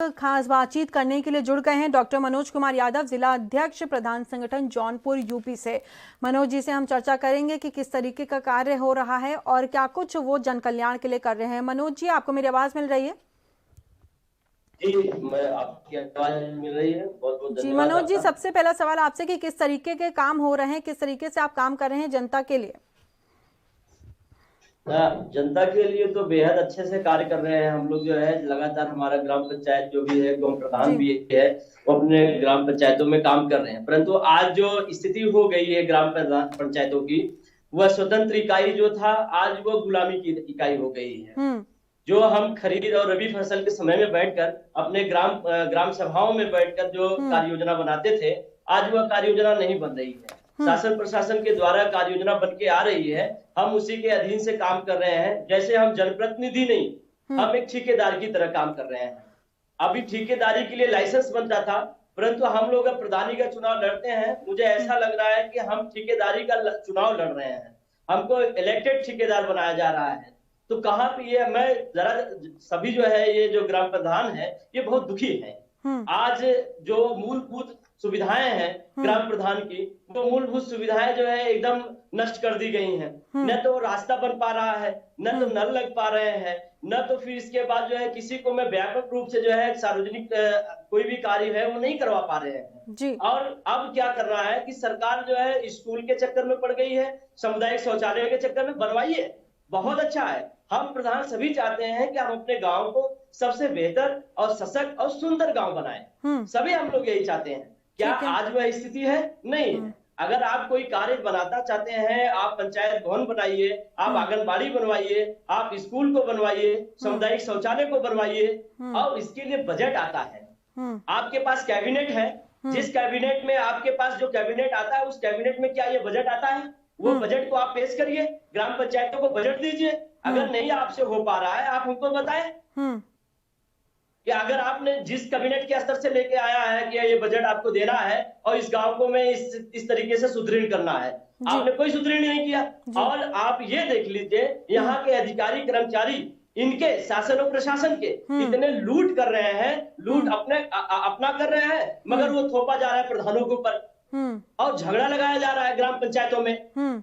खास बातचीत करने के लिए जुड़ गए हैं डॉक्टर मनोज कुमार यादव, जिला अध्यक्ष प्रधान संगठन जौनपुर यूपी से। मनोज जी से हम चर्चा करेंगे कि किस तरीके का कार्य हो रहा है और क्या कुछ वो जन कल्याण के लिए कर रहे हैं। मनोज जी, आपको मेरी आवाज मिल रही है? जी, मैं आपकी आवाज मिल रही है। बहुत बहुत जी धन्यवाद मनोज जी, आपका। सबसे पहला सवाल आपसे कि किस तरीके के काम हो रहे हैं, किस तरीके से आप काम कर रहे हैं जनता के लिए? जनता के लिए तो बेहद अच्छे से कार्य कर रहे हैं हम लोग। जो है लगातार हमारा ग्राम पंचायत जो भी है, गांव प्रधान जी। भी है, वो अपने ग्राम पंचायतों में काम कर रहे हैं। परंतु आज जो स्थिति हो गई है ग्राम पंचायतों की, वह स्वतंत्र इकाई जो था आज वो गुलामी की इकाई हो गई है। जो हम खरीद और रबी फसल के समय में बैठकर अपने ग्राम सभाओं में बैठकर जो कार्य योजना बनाते थे, आज वह कार्य योजना नहीं बन रही है। शासन प्रशासन के द्वारा कार्य योजना बन के आ रही है, हम उसी के अधीन से काम कर रहे हैं। जैसे हम जनप्रतिनिधि नहीं, हम एक ठेकेदार की तरह काम कर रहे हैं। अभी ठेकेदारी के लिए लाइसेंस बनता था, परंतु हम लोग अब प्रधानी का चुनाव लड़ते हैं। मुझे ऐसा लग रहा है कि हम ठेकेदारी का चुनाव लड़ रहे हैं, हमको इलेक्टेड ठेकेदार बनाया जा रहा है। तो कहाँ पे ये मैं जरा सभी जो है, ये जो ग्राम प्रधान है, ये बहुत दुखी है। आज जो मूलभूत सुविधाएं हैं ग्राम प्रधान की, वो मूलभूत सुविधाएं जो है एकदम नष्ट कर दी गई हैं। न तो रास्ता बन पा रहा है, न तो नल लग पा रहे हैं, न तो फिर इसके बाद जो है किसी को मैं व्यापक रूप से जो है सार्वजनिक कोई भी कार्य है वो नहीं करवा पा रहे हैं जी। और अब क्या कर रहा है कि सरकार जो है स्कूल के चक्कर में पड़ गई है, सामुदायिक शौचालय के चक्कर में। बनवाइए, बहुत अच्छा है। हम प्रधान सभी चाहते हैं कि हम अपने गांव को सबसे बेहतर और सशक्त और सुंदर गांव बनाएं। सभी हम लोग यही चाहते हैं। क्या आज वह स्थिति है? नहीं है। अगर आप कोई कार्य बनाना चाहते हैं, आप पंचायत भवन बनाइए, आप आंगनबाड़ी बनवाइए, आप स्कूल को बनवाइए, सामुदायिक शौचालय को बनवाइए, और इसके लिए बजट आता है। आपके पास कैबिनेट है, जिस कैबिनेट में आपके पास जो कैबिनेट आता है, उस कैबिनेट में क्या ये बजट आता है? वो बजट को आप पेश करिए, ग्राम पंचायतों को बजट दीजिए। अगर नहीं आपसे हो पा रहा है, आप हमको बताएं कि अगर आपने जिस कैबिनेट के स्तर से लेके आया है कि ये बजट आपको देना है और इस गांव को में इस तरीके से सुदृढ़ करना है, आपने कोई सुदृढ़ नहीं किया। और आप ये देख लीजिए, यहाँ के अधिकारी कर्मचारी इनके शासन और प्रशासन के इतने लूट कर रहे हैं, लूट अपना कर रहे हैं, मगर वो थोपा जा रहा है प्रधानों के ऊपर और झगड़ा लगाया जा रहा है ग्राम पंचायतों में।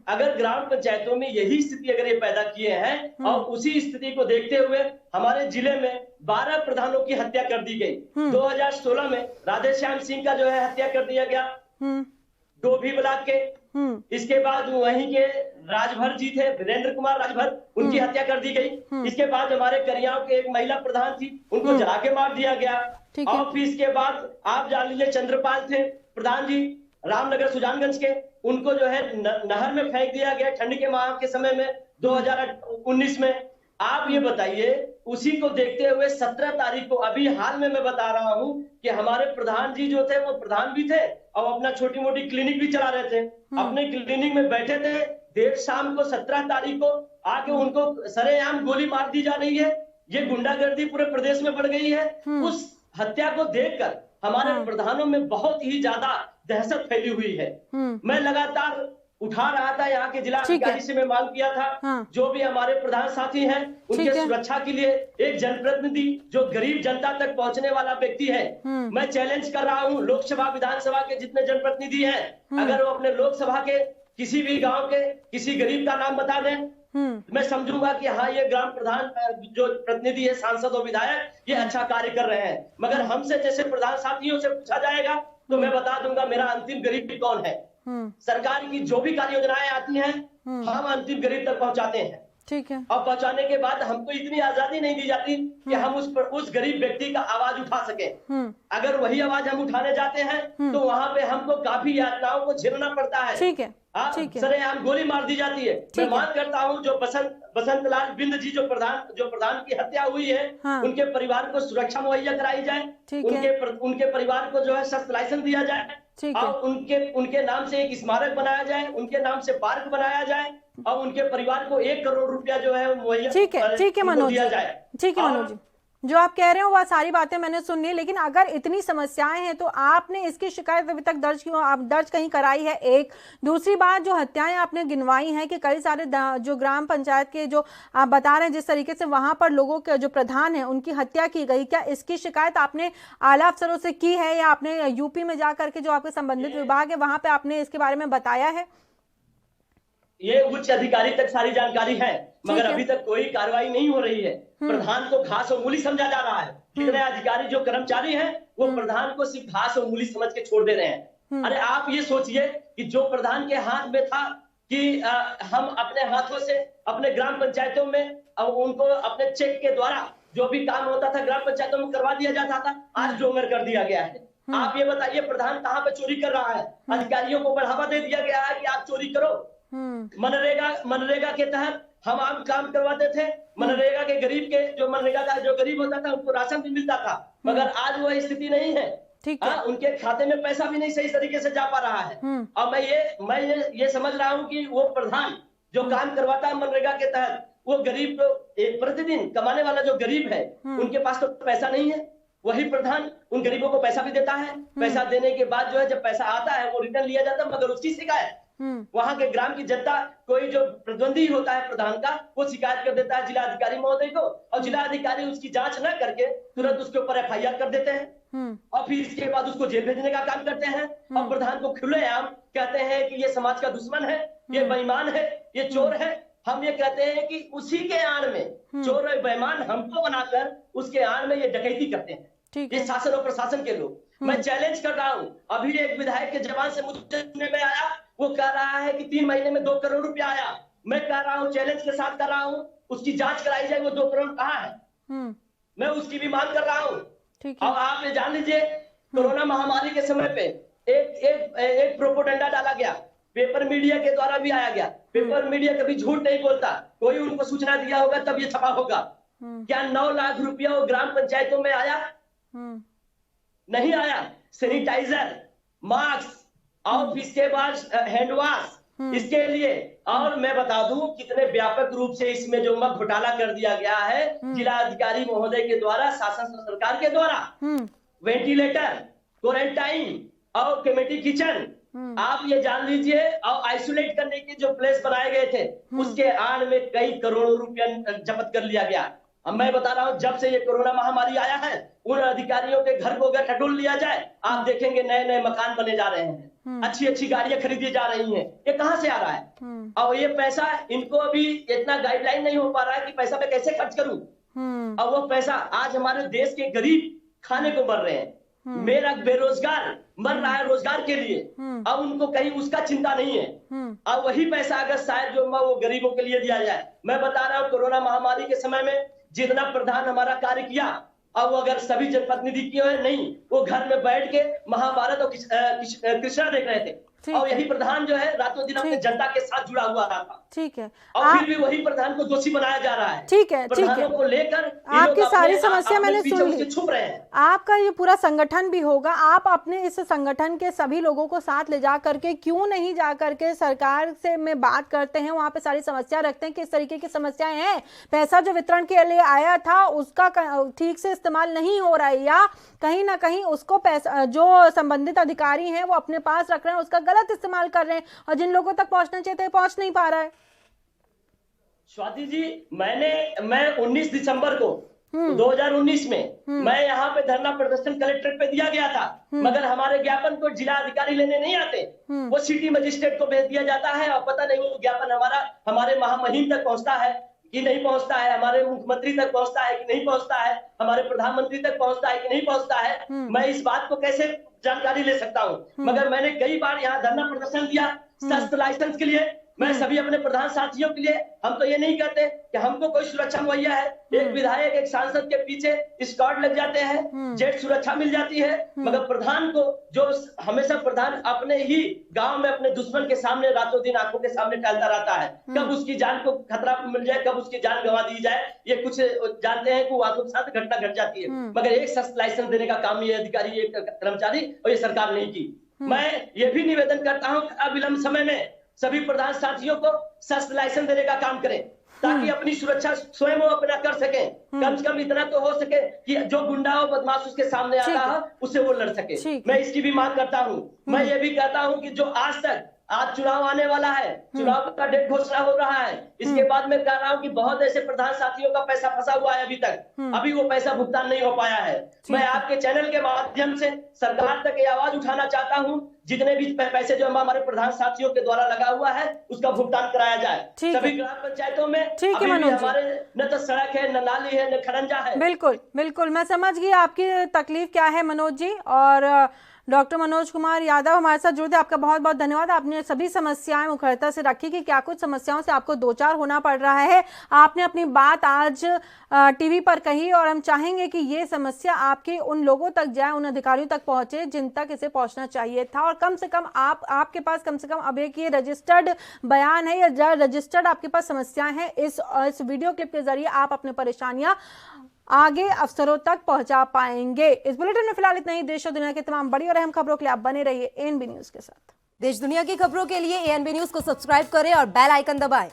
अगर ग्राम पंचायतों में यही स्थिति अगर ये पैदा किए हैं और उसी स्थिति को देखते हुए हमारे जिले में 12 प्रधानों की हत्या कर दी गई। 2016 में राधेश्याम सिंह का जो है हत्या कर दिया गया डोभी ब्लॉक के। इसके बाद वहीं के राजभर जी थे, वीरेंद्र कुमार राजभर, उनकी हत्या कर दी गई। इसके बाद हमारे करियाव के एक महिला प्रधान थी, उनको जला के मार दिया गया। और फिर इसके बाद आप जान लीजिए चंद्रपाल थे प्रधान जी, रामनगर सुजानगंज के, उनको जो है नहर में फेंक दिया गया ठंड के माह के समय में 2019 में। आप ये बताइए, उसी को देखते हुए 17 तारीख को अभी हाल में मैं बता रहा हूं कि हमारे प्रधान जी जो थे, वो प्रधान भी थे और अपना छोटी मोटी क्लिनिक भी चला रहे थे। अपने क्लिनिक में बैठे थे, देर शाम को 17 तारीख को आके उनको सरेआम गोली मार दी जा रही है। ये गुंडागर्दी पूरे प्रदेश में बढ़ गई है। उस हत्या को देखकर हमारे प्रधानों में बहुत ही ज्यादा दहशत फैली हुई है। मैं लगातार उठा रहा था, यहाँ के जिला अधिकारी से मैं मांग किया था, जो भी हमारे प्रधान साथी हैं उनके सुरक्षा के लिए एक जनप्रतिनिधि जो गरीब जनता तक पहुंचने वाला व्यक्ति है, मैं चैलेंज कर रहा हूँ। लोकसभा विधानसभा के जितने जनप्रतिनिधि हैं, अगर वो अपने लोकसभा के किसी भी गांव के किसी गरीब का नाम बता दें, मैं समझूंगा कि हाँ, ये ग्राम प्रधान जो प्रतिनिधि है, सांसद और विधायक, ये अच्छा कार्य कर रहे हैं। मगर हमसे जैसे प्रधान साथियों से पूछा जाएगा तो मैं बता दूंगा मेरा अंतिम गरीब कौन है। सरकार की जो भी कार्य योजनाएं आती हैं, हम अंतिम गरीब तक पहुंचाते हैं। ठीक है। और पहुंचाने के बाद हमको इतनी आजादी नहीं दी जाती कि हम उस गरीब व्यक्ति का आवाज उठा सके। अगर वही आवाज हम उठाने जाते हैं तो वहां पे हमको काफी यातनाओं को झेलना पड़ता है। ठीक है। सरेआम गोली मार दी जाती है। मैं मांग करता हूं, जो बसंत लाल बिंद जी जो प्रधान की हत्या हुई है, उनके परिवार को सुरक्षा मुहैया कराई जाए, उनके परिवार को जो है सख्त लाइसेंस दिया जाए और उनके नाम से एक स्मारक बनाया जाए, उनके नाम से पार्क बनाया जाए और उनके परिवार को 1 करोड़ रुपया जो है मुहैया ठीक है मनोज जी। ठीक है मनोज जी जो आप कह रहे हो वह सारी बातें मैंने सुन ली, लेकिन अगर इतनी समस्याएं हैं तो आपने इसकी शिकायत अभी तक दर्ज कहीं कराई है? एक दूसरी बात, जो हत्याएं आपने गिनवाई हैं कि कई सारे जो ग्राम पंचायत के जो आप बता रहे हैं जिस तरीके से वहां पर लोगों के जो प्रधान हैं उनकी हत्या की गई, क्या इसकी शिकायत आपने आला अफसरों से की है या आपने यूपी में जा करके जो आपके संबंधित विभाग है वहां पे आपने इसके बारे में बताया है? ये उच्च अधिकारी तक सारी जानकारी है, मगर अभी तक कोई कार्रवाई नहीं हो रही है। प्रधान को घास और मूली समझा जा रहा है। कितने अधिकारी जो कर्मचारी हैं वो प्रधान को सिर्फ घास और मूली समझ के छोड़ दे रहे हैं। अरे आप ये सोचिए कि जो प्रधान के हाथ में था कि हम अपने हाथों से अपने ग्राम पंचायतों में उनको अपने चेक के द्वारा जो भी काम होता था ग्राम पंचायतों में करवा दिया जाता था, आज डोंगर कर दिया गया है। आप ये बताइए प्रधान कहाँ पे चोरी कर रहा है? अधिकारियों को बढ़ावा दे दिया गया है कि आप चोरी करो। मनरेगा के तहत हम आम काम करवाते थे। मनरेगा के गरीब के जो मनरेगा का जो गरीब होता था उनको राशन भी मिलता था, मगर आज वो स्थिति नहीं है। उनके खाते में पैसा भी नहीं सही तरीके से जा पा रहा है। और मैं ये समझ रहा हूँ कि वो प्रधान जो काम करवाता है मनरेगा के तहत, वो गरीब प्रतिदिन कमाने वाला जो गरीब है उनके पास तो पैसा नहीं है। वही प्रधान उन गरीबों को पैसा भी देता है। पैसा देने के बाद जो है जब पैसा आता है वो रिटर्न लिया जाता है, मगर उसकी शिकायत वहां के ग्राम की जनता, कोई जो प्रतिद्वंदी होता है प्रधान का, वो शिकायत कर देता है जिला अधिकारी महोदय को, और जिला अधिकारी उसकी जांच न करके तुरंत उसके ऊपर FIR कर देते हैं और फिर इसके बाद उसको जेल भेजने का काम करते हैं। और प्रधान को खुलेआम कहते हैं कि ये समाज का दुश्मन है, ये बेईमान है, ये चोर है। हम ये कहते हैं कि उसी के आड़ में चोर और बेईमान हमको बनाकर उसके आड़ में ये डकैती करते हैं ये शासन और प्रशासन के लोग। मैं चैलेंज कर रहा हूँ, अभी एक विधायक के जवान से मुझे सुनने में आया, वो कह रहा है कि 3 महीने में 2 करोड़ रुपया आया। मैं कह रहा हूँ, चैलेंज के साथ कर रहा हूँ, उसकी जांच कराई जाए वो 2 करोड़ कहाँ है। मैं उसकी भी मांग कर रहा हूँ। और आप ये जान लीजिए कोरोना महामारी के समय पे एक प्रोपोगंडा डाला गया, पेपर मीडिया के द्वारा भी आया गया। पेपर मीडिया कभी झूठ नहीं बोलता, कोई उनको सूचना दिया होगा तब ये छपा होगा। क्या 9 लाख रुपया वो ग्राम पंचायतों में आया? नहीं आया। सैनिटाइजर, मास्क और इसके बाद हैंड वॉश इसके लिए। और मैं बता दूं कितने व्यापक रूप से इसमें जो घोटाला कर दिया गया है जिला अधिकारी महोदय के द्वारा, शासन सरकार के द्वारा। वेंटिलेटर, क्वारंटाइन और कमेटी किचन, आप ये जान लीजिए, और आइसोलेट करने के जो प्लेस बनाए गए थे उसके आड़ में कई करोड़ों रुपया जब्त कर लिया गया। अब मैं बता रहा हूँ जब से ये कोरोना महामारी आया है उन अधिकारियों के घर को अगर टटोल लिया जाए, आप देखेंगे नए नए मकान बने जा रहे हैं, अच्छी अच्छी गाड़ियां खरीदी जा रही हैं। ये कहाँ से आ रहा है? और ये पैसा इनको अभी इतना गाइडलाइन नहीं हो पा रहा है कि पैसा मैं कैसे खर्च करूं। और वो पैसा आज हमारे देश के गरीब खाने को मर रहे हैं, मेरा बेरोजगार मर रहा है रोजगार के लिए, अब उनको कहीं उसका चिंता नहीं है। अब वही पैसा अगर शायद जो वो गरीबों के लिए दिया जाए। मैं बता रहा हूँ कोरोना महामारी के समय में जितना प्रधान हमारा कार्य किया, अब वो अगर सभी जनप्रतिनिधि किए हुए नहीं, वो घर में बैठ के महाभारत और कृष्णा देख रहे थे। और यही प्रधान जो है रातों दिन अपने जनता के साथ जुड़ा हुआ रहा था। ठीक है। और फिर भी वही प्रधान को दोषी बनाया जा रहा है। ठीक है, प्रधानों को लेकर आपकी सारी समस्या मैंने सुन ली। छुप रहे हैं। आपका ये पूरा संगठन भी होगा, आप अपने इस संगठन के सभी लोगों को साथ ले जा करके क्यों नहीं जा करके सरकार से में बात करते हैं, वहां पे सारी समस्या रखते हैं, किस तरीके की समस्याएं हैं, पैसा जो वितरण के लिए आया था उसका ठीक से इस्तेमाल नहीं हो रहा है, या कहीं ना कहीं उसको पैसा जो संबंधित अधिकारी हैं वो अपने पास रख रहे हैं, उसका गलत इस्तेमाल कर रहे हैं, और जिन लोगों तक पहुंचना चाहिए पहुंच नहीं पा रहा है। स्वाति जी, मैं 19 दिसंबर को 2019 में मैं यहाँ पे धरना प्रदर्शन कलेक्ट्रेट पे दिया गया था, मगर हमारे ज्ञापन को जिला अधिकारी लेने नहीं आते, वो सिटी मजिस्ट्रेट को भेज दिया जाता है। और पता नहीं वो ज्ञापन हमारे महामहिम तक पहुंचता है कि नहीं पहुंचता है, हमारे मुख्यमंत्री तक पहुंचता है कि नहीं पहुंचता है, हमारे प्रधानमंत्री तक पहुंचता है कि नहीं पहुंचता है। मैं इस बात को कैसे जानकारी ले सकता हूं? मगर मैंने कई बार यहाँ धरना प्रदर्शन दिया शस्त्र लाइसेंस के लिए। मैं सभी अपने प्रधान साथियों के लिए, हम तो ये नहीं कहते कि हमको कोई सुरक्षा मुहैया है। एक विधायक एक सांसद के पीछे स्क्वाड लग जाते हैं, जेट सुरक्षा मिल जाती है, मगर प्रधान को जो हमेशा प्रधान अपने ही गांव में अपने दुश्मन के सामने रातों दिन आंखों के सामने टहलता रहता है। कब उसकी जान को खतरा मिल जाए, कब उसकी जान गंवा दी जाए, ये कुछ जानते हैं कि वो आंखों के साथ घटना घट जाती है, मगर एक शस्त्र लाइसेंस देने का काम ये अधिकारी, ये कर्मचारी और ये सरकार नहीं की। मैं ये भी निवेदन करता हूँ अविलंब समय में सभी प्रधान साथियों को शस्त्र लाइसेंस देने का काम करें। ताकि अपनी सुरक्षा स्वयं वो अपना कर सके। कम से कम इतना तो हो सके कि जो गुंडा हो बदमाश उसके सामने आता है उससे वो लड़ सके। मैं इसकी भी मांग करता हूँ। मैं ये भी कहता हूँ कि जो आज चुनाव आने वाला है, चुनाव का डेट घोषणा हो रहा है, इसके बाद मैं कह रहा हूँ कि बहुत ऐसे प्रधान साथियों का पैसा फंसा हुआ है अभी वो पैसा भुगतान नहीं हो पाया है। मैं आपके चैनल के माध्यम से सरकार तक ये आवाज उठाना चाहता हूँ, जितने भी पैसे जो हमारे प्रधान साथियों के द्वारा लगा हुआ है उसका भुगतान कराया जाए। सभी ग्राम पंचायतों में अभी भी हमारे न तो सड़क है, न नाली है, न खड़ंजा है। बिल्कुल बिल्कुल, मैं समझ गई आपकी तकलीफ क्या है मनोज जी। और डॉक्टर मनोज कुमार यादव हमारे साथ जुड़े, आपका बहुत बहुत धन्यवाद। आपने सभी समस्याएं मुखरता से रखी कि क्या कुछ समस्याओं से आपको दो चार होना पड़ रहा है। आपने अपनी बात आज टीवी पर कही और हम चाहेंगे कि ये समस्या आपके उन लोगों तक जाए, उन अधिकारियों तक पहुंचे जिन तक इसे पहुंचना चाहिए था। और कम से कम आपके पास कम से कम अब एक ये रजिस्टर्ड बयान है या रजिस्टर्ड आपके पास समस्याएं हैं। इस वीडियो क्लिप के जरिए आप अपनी परेशानियां आगे अफसरों तक पहुंचा पाएंगे। इस बुलेटिन में फिलहाल इतना ही। देश और दुनिया की तमाम बड़ी और अहम खबरों के लिए आप बने रहिए एएनबी न्यूज के साथ। देश दुनिया की खबरों के लिए एएनबी न्यूज को सब्सक्राइब करें और बेल आइकन दबाएं।